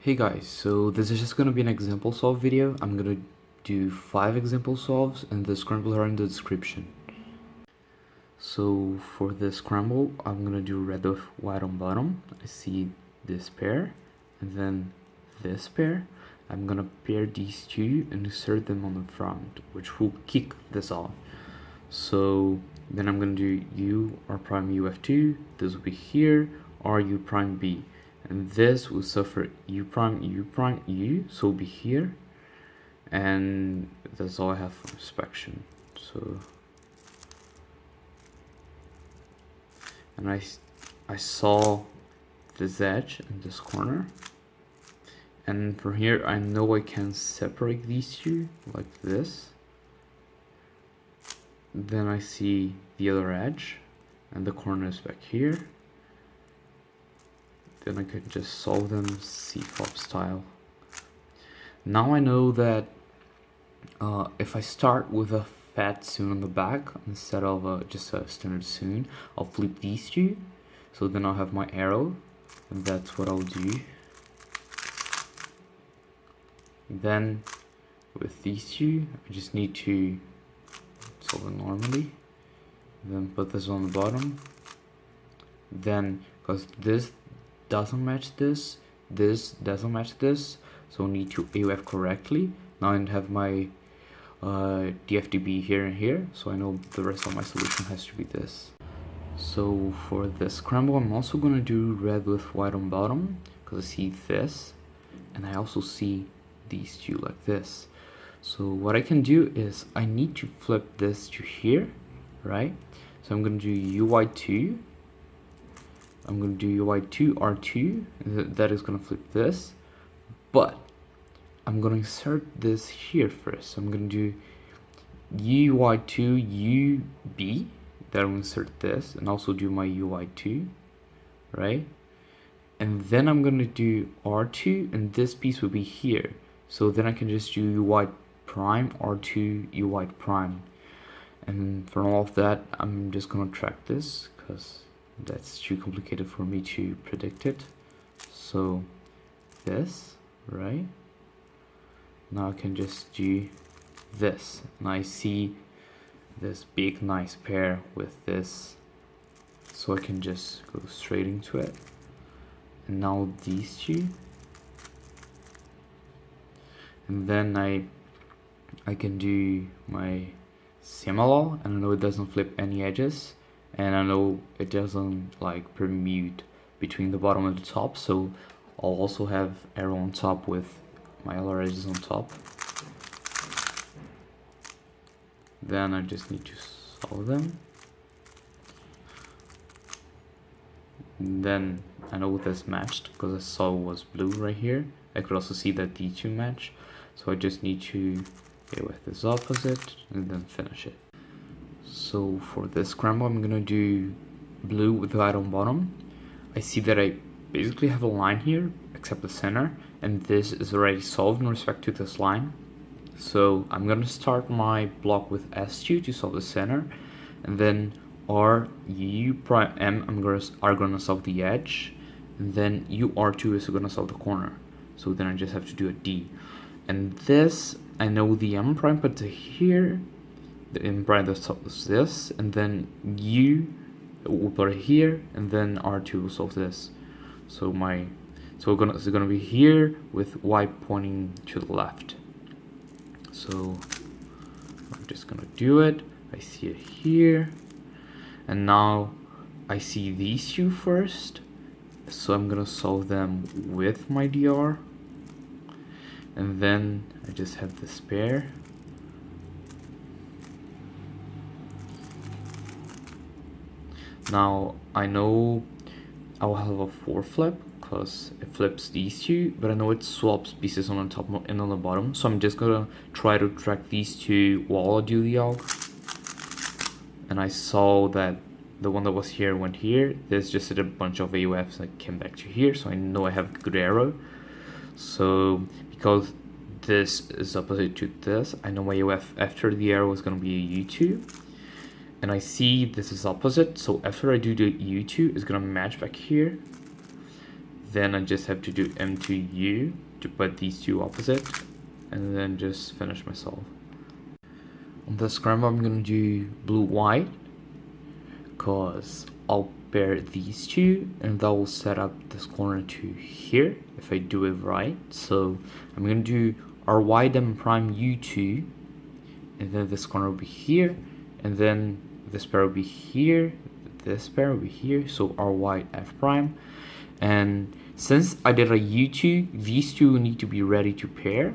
Hey guys, so this is just gonna be an example solve video. I'm gonna do 5 example solves and the scrambles are in the description. So for the scramble, I'm gonna do red with white on bottom. I see this pair and then this pair. I'm gonna pair these two and insert them on the front, which will kick this off. So then I'm gonna do U R prime UF2, this will be here, R U prime B. And this will suffer U prime U, so it'll be here. And that's all I have for inspection. So, and I saw this edge in this corner. And from here, I know I can separate these two like this. Then I see the other edge, and the corner is back here. Then I could just solve them CFOP style. Now I know that if I start with a fat soon on the back instead of just a standard soon, I'll flip these two. So then I'll have my arrow, and that's what I'll do. Then with these two, I just need to solve it normally. Then put this on the bottom. Then, because this doesn't match this doesn't match this, so I need to AOF correctly. Now I have my DFDB here and here, so I know the rest of my solution has to be this. So for the scramble, I'm also gonna do red with white on bottom, because I see this, and I also see these two like this. So what I can do is I need to flip this to here, right? So I'm gonna do UY2. I'm going to do UY2 R2, that is going to flip this, but I'm going to insert this here first. So I'm going to do UY2 UB, that will insert this, and also do my UY2, right? And then I'm going to do R2, and this piece will be here. So then I can just do UY prime R2 UY prime. And for all of that, I'm just going to track this because that's too complicated for me to predict it. So this, right? Now I can just do this, and I see this big nice pair with this, so I can just go straight into it. And now these two, and then I can do my similar, and I know it doesn't flip any edges, and I know it doesn't like permute between the bottom and the top, so I'll also have arrow on top with my other edges on top. Then I just need to solve them. And then I know this matched because I saw it was blue right here. I could also see that these two match, so I just need to go with this opposite and then finish it. So for this scramble, I'm gonna do blue with white on bottom. I see that I basically have a line here, except the center, and this is already solved in respect to this line. So I'm gonna start my block with S2 to solve the center, and then R, U prime M are gonna solve the edge, and then U R2 is gonna solve the corner. So then I just have to do a D. And this, I know the M prime put to here, the M prime is this, and then U will put it here, and then R2 will solve this. So it's gonna be here with Y pointing to the left. So I'm just gonna do it. I see it here, and now I see these two first, so I'm gonna solve them with my DR, and then I just have this pair. Now I know I'll have a 4 flip because it flips these two, but I know it swaps pieces on the top and on the bottom, so I'm just gonna try to track these two while I do the alg. And I saw that the one that was here went here. This just did a bunch of AOFs that came back to here, so I know I have a good arrow. So because this is opposite to this, I know my AOF after the arrow is gonna be a U2. And I see this is opposite, so after I do the U2, it's gonna match back here. then I just have to do M2U to put these two opposite, and then just finish my solve. On the scramble, I'm gonna do blue white, cause I'll pair these two, and that will set up this corner to here if I do it right. So I'm gonna do RY dem prime U2, and then this corner will be here, and then this pair will be here, this pair will be here, so RY F prime. And since I did a U2, these two need to be ready to pair,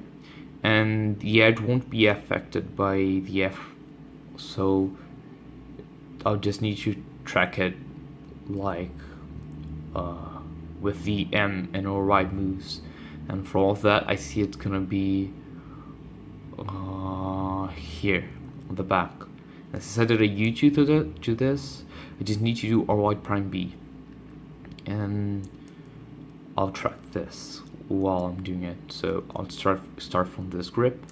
and the edge won't be affected by the F, so I'll just need to track it like with the M and all right moves. And for all of that, I see it's gonna be here on the back. And since I did a U2 to this, I just need to do RY prime B, and I'll track this while I'm doing it. So I'll start from this grip,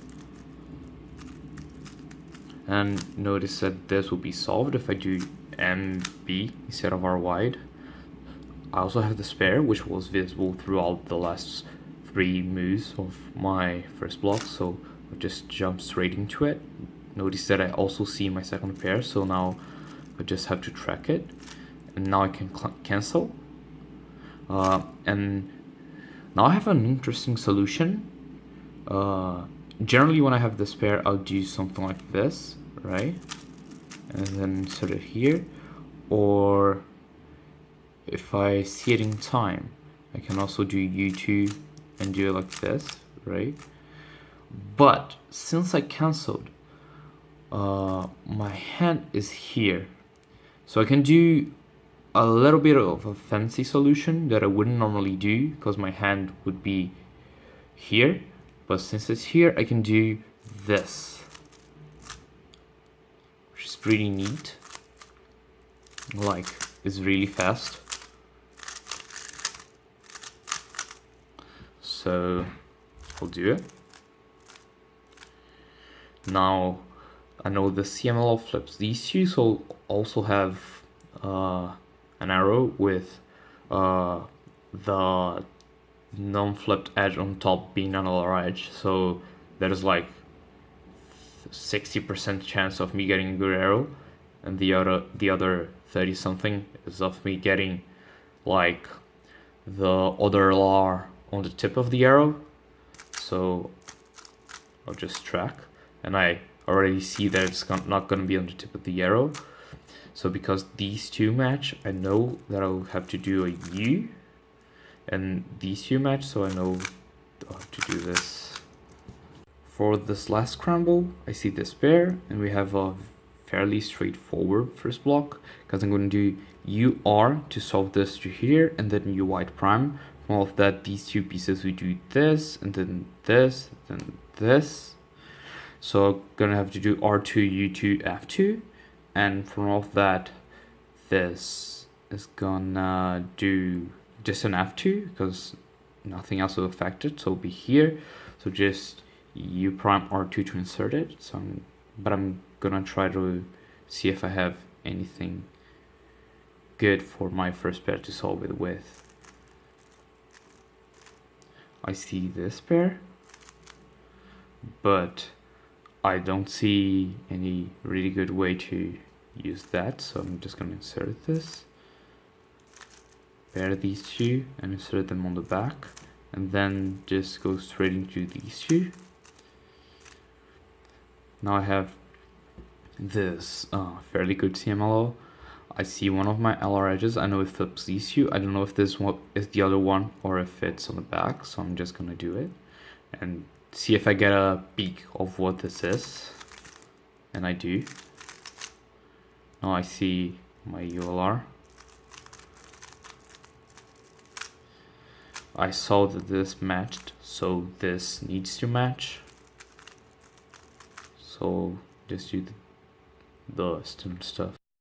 and notice that this will be solved if I do MB instead of R wide. I also have the spare, which was visible throughout the last 3 moves of my first block, so I'll just jump straight into it. Notice that I also see my second pair, so now I just have to track it, and now I can cancel. And now I have an interesting solution. Generally when I have this pair, I'll do something like this, right? And then insert it here, or if I see it in time, I can also do U2 and do it like this, right? But since I cancelled, my hand is here, so I can do a little bit of a fancy solution that I wouldn't normally do because my hand would be here, but since it's here, I can do this, which is pretty neat. Like, it's really fast. So I'll do it. Now I know the CMLO flips these two, so also have an arrow with the non-flipped edge on top being another edge, so there's like 60% chance of me getting a good arrow, and the other 30 something is of me getting like the other LR on the tip of the arrow. So I'll just track, and I already see that it's not going to be on the tip of the arrow. So because these two match, I know that I'll have to do a U, and these two match, so I know I'll have to do this. For this last scramble, I see this pair, and we have a fairly straightforward first block, because I'm going to do UR to solve this to here, and then U white prime. From all of that, these two pieces, we do this, and then this, then this. So I'm gonna have to do R2, U2, F2, and from all of that, this is gonna do just an F2 because nothing else will affect it, so it'll be here. So just U prime R2 to insert it. So but I'm gonna try to see if I have anything good for my first pair to solve it with. I see this pair, but I don't see any really good way to use that, so I'm just gonna insert this, pair these two and insert them on the back, and then just go straight into these two. Now I have this fairly good CMLO. I see one of my LR edges. I know it flips these two. I don't know if this one is the other one or if it's on the back, so I'm just gonna do it and see if I get a peek of what this is. And I do. Now I see my ULR. I saw that this matched, so this needs to match. So just do the standard stuff.